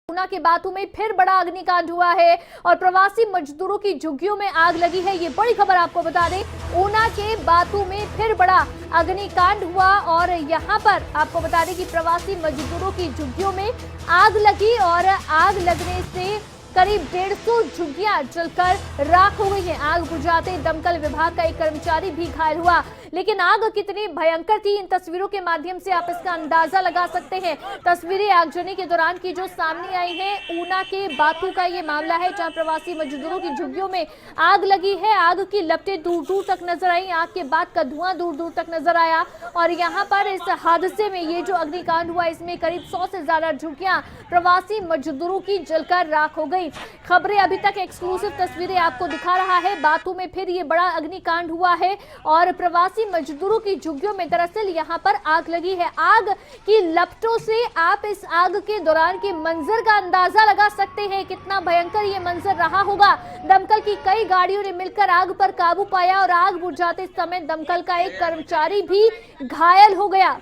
ऊना के बातू में फिर बड़ा अग्निकांड हुआ है और प्रवासी मजदूरों की झुग्गियों में आग लगी है। ये बड़ी खबर आपको बता दें, ऊना के बातू में फिर बड़ा अग्निकांड हुआ और यहां पर आपको बता दें कि प्रवासी मजदूरों की झुग्गियों में आग लगी और आग लगने से करीब 150 झुग्गियां जलकर राख हो गई हैं। आग बुझाते दमकल विभाग का एक कर्मचारी भी घायल हुआ, लेकिन आग कितनी भयंकर थी इन तस्वीरों के माध्यम से आप इसका अंदाजा लगा सकते हैं। तस्वीरें आगजनी के दौरान की जो सामने आई हैं, ऊना के बातू का ये मामला है जहां प्रवासी मजदूरों की झुग्गियों में आग लगी है। आग की लपटें दूर दूर तक नजर आई, आग के बाद का धुआं दूर दूर तक नजर आया और यहाँ पर इस हादसे में ये जो अग्निकांड हुआ इसमें करीब 100 से ज्यादा झुग्गियां प्रवासी मजदूरों की जलकर राख हो गई। खबरें अभी तक एक्सक्लूसिव तस्वीरें आपको दिखा रहा है। बातू में फिर ये बड़ा अग्निकांड हुआ है और प्रवासी मजदूरों की झुग्गियों में दरअसल यहां पर आग लगी है। आग की लपटों से आप इस आग के दौरान के मंजर का अंदाजा लगा सकते हैं, कितना भयंकर ये मंजर रहा होगा। दमकल की कई गाड़ियों ने मिलकर आग पर काबू पाया और आग बुझाते समय दमकल का एक कर्मचारी भी घायल हो गया।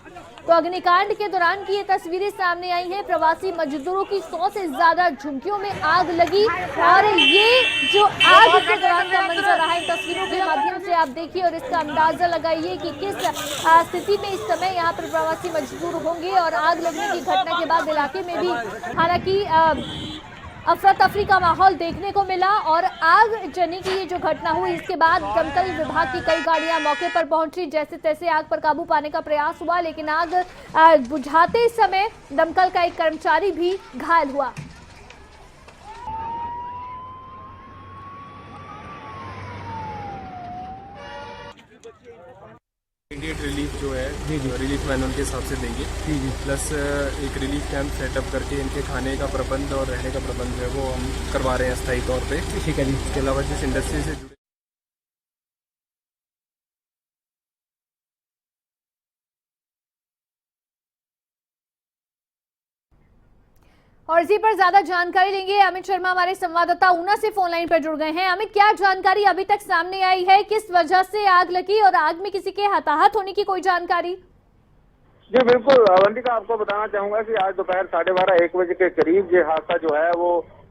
तो अग्निकांड के दौरान की ये तस्वीरें सामने आई हैं। प्रवासी मजदूरों की 100 से ज्यादा झुग्गियों में आग लगी और ये जो आग के दौरान का मंजर रहा है तस्वीरों के माध्यम से आप देखिए और इसका अंदाजा लगाइए कि किस स्थिति में इस समय यहाँ पर प्रवासी मजदूर होंगे। और आग लगने की घटना के बाद इलाके में भी हालांकि अफरा तफरी का माहौल देखने को मिला और आगजनी की ये जो घटना हुई इसके बाद दमकल विभाग की कई गाड़ियां मौके पर पहुंची, जैसे तैसे आग पर काबू पाने का प्रयास हुआ, लेकिन आग बुझाते समय दमकल का एक कर्मचारी भी घायल हुआ। इमीडिएट रिलीफ जो है रिलीफ मैनुअल के हिसाब से देंगे। प्लस एक रिलीफ कैंप सेटअप करके इनके खाने का प्रबंध और रहने का प्रबंध है वो हम करवा रहे हैं अस्थायी तौर पे। ठीक है जी। इसके अलावा जिस इंडस्ट्री से जुड़े और इसी पर ज्यादा जानकारी लेंगे अमित शर्मा हमारे संवाददाता ऊना से फोन लाइन पर जुड़ गए हैं। अमित, क्या जानकारी अभी तक सामने आई है, किस वजह से आग लगी और आग में किसी के हताहत होने की कोई जानकारी? जी बिल्कुल अवंतिका, आपको बताना चाहूंगा कि आज दोपहर 12:30-1 बजे के करीब ये हादसा जो है वो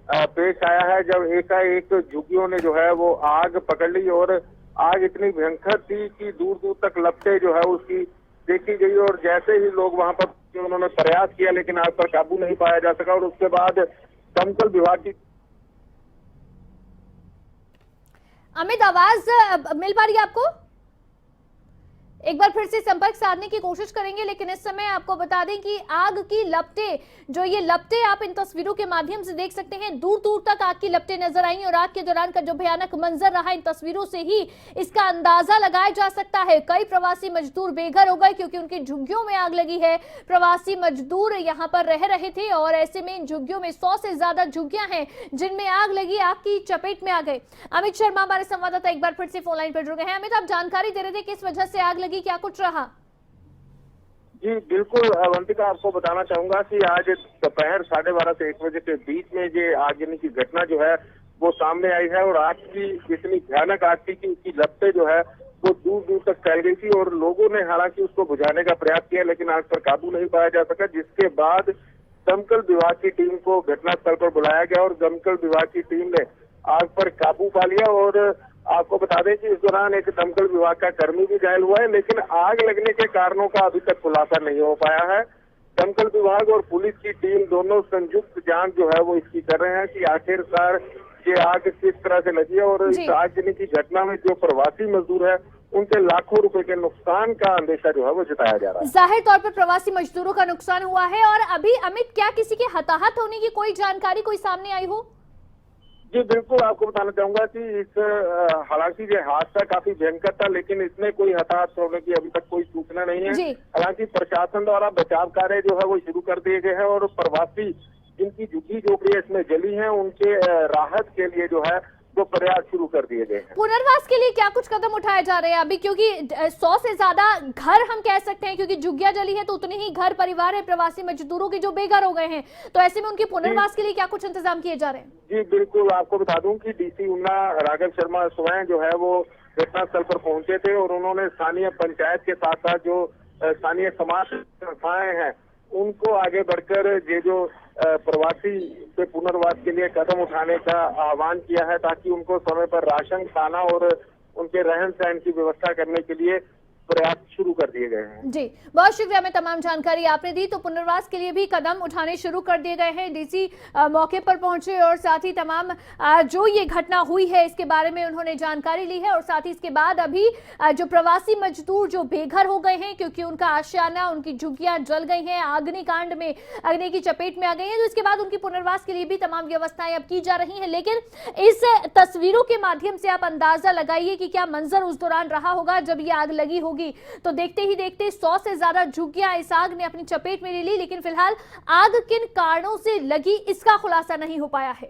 पेश आया है, जब एकाएक झुग्गियों ने जो है वो आग पकड़ ली और आग इतनी भयंकर थी कि दूर दूर तक लपटें जो है उसकी देखी गई और जैसे ही लोग वहां पर उन्होंने प्रयास किया लेकिन आग पर काबू नहीं पाया जा सका और उसके बाद दमकल विभाग की। अमित, आवाज मिल पा रही है आपको? एक बार फिर से संपर्क साधने की कोशिश करेंगे, लेकिन इस समय आपको बता दें कि आग की लपटें, जो ये लपटें आप इन तस्वीरों के माध्यम से देख सकते हैं, दूर दूर तक आग की लपटें नजर आई और आग के दौरान का जो भयानक मंजर रहा इन तस्वीरों से ही इसका अंदाजा लगाया जा सकता है। कई प्रवासी मजदूर बेघर हो गए क्योंकि उनकी झुग्गियों में आग लगी है। प्रवासी मजदूर यहाँ पर रह रहे थे और ऐसे में इन झुग्गियों में 100 से ज्यादा झुग्गियां हैं जिनमें आग लगी, आग की चपेट में आ गए। अमित शर्मा हमारे संवाददाता एक बार फिर से फोन लाइन पर जुड़ गए हैं। अमित, आप जानकारी दे रहे थे किस वजह से आग लगी, क्या कुछ रहा? जी बिल्कुल अवंतिका, आपको बताना चाहूंगा कि आज दोपहर 12:30 से 1 बजे के बीच में ये आगजनी की घटना जो है वो सामने आई है और आग की इतनी भयानक आग थी कि उसकी लपटें जो है वो दूर दूर तक फैल गई थी और लोगों ने हालांकि उसको बुझाने का प्रयास किया लेकिन आग पर काबू नहीं पाया जा सका, जिसके बाद दमकल विभाग की टीम को घटनास्थल पर बुलाया गया और दमकल विभाग की टीम ने आग पर काबू पा लिया। और आपको बता दें कि इस दौरान एक दमकल विभाग का कर्मी भी घायल हुआ है, लेकिन आग लगने के कारणों का अभी तक खुलासा नहीं हो पाया है। दमकल विभाग और पुलिस की टीम दोनों संयुक्त जांच जो है वो इसकी कर रहे हैं कि आखिरकार ये आग किस तरह से लगी है और इस आगजनी की घटना में जो प्रवासी मजदूर है उनके लाखों रुपए के नुकसान का अंदेशा जो है वो जताया जा रहा है। जाहिर तौर पर प्रवासी मजदूरों का नुकसान हुआ है और अभी अमित, क्या किसी के हताहत होने की कोई जानकारी कोई सामने आई हो? जी बिल्कुल, आपको बताना चाहूंगा कि इस हालांकि ये हादसा काफी भयंकर था लेकिन इसमें कोई हताहत होने की अभी तक कोई सूचना नहीं है। हालांकि प्रशासन द्वारा बचाव कार्य जो है वो शुरू कर दिए गए हैं और प्रवासी जिनकी झुग्गी झोपड़ियां इसमें जली हैं उनके राहत के लिए जो है वो प्रयास शुरू कर दिए गए हैं। पुनर्वास के लिए क्या कुछ कदम उठाए जा रहे हैं अभी, क्योंकि 100 से ज्यादा घर हम कह सकते हैं, क्योंकि झुग्गियां जली है तो उतने ही घर परिवार है प्रवासी मजदूरों के जो बेघर हो गए हैं, तो ऐसे में उनके पुनर्वास के लिए क्या कुछ इंतजाम किए जा रहे हैं? जी बिल्कुल, आपको बता दूं कि डीसी ऊना राघव शर्मा स्वयं जो है वो घटनास्थल पर पहुंचे थे और उन्होंने स्थानीय पंचायत के साथ साथ जो स्थानीय समाज संस्थाएं हैं उनको आगे बढ़कर ये जो प्रवासी के पुनर्वास के लिए कदम उठाने का आह्वान किया है, ताकि उनको समय पर राशन, खाना और उनके रहन सहन की व्यवस्था करने के लिए प्रयास शुरू कर दिए गए हैं। जी, बहुत शुक्रिया। में तमाम जानकारी आपने दी। तो पुनर्वास के लिए भी कदम उठाने शुरू कर दिए गए हैं। डीसी मौके पर पहुंचे और साथ ही तमाम जो ये घटना हुई है इसके बारे में उन्होंने जानकारी ली है, और साथ ही इसके बाद अभी जो प्रवासी मजदूर जो बेघर हो गए हैं क्योंकि उनका आशियाना, उनकी झुग्गियां जल गई हैं, अग्निकांड में अग्नि की चपेट में आ गई हैं, तो इसके बाद उनकी पुनर्वास के लिए भी तमाम व्यवस्थाएं अब की जा रही हैं। लेकिन इस तस्वीरों के माध्यम से आप अंदाजा लगाइए कि क्या मंजर उस दौरान रहा होगा जब ये आग लगी होगी। तो देखते ही देखते 100 से ज्यादा झुग्गियां इस आग ने अपनी चपेट में ले ली, लेकिन फिलहाल आग किन कारणों से लगी इसका खुलासा नहीं हो पाया है।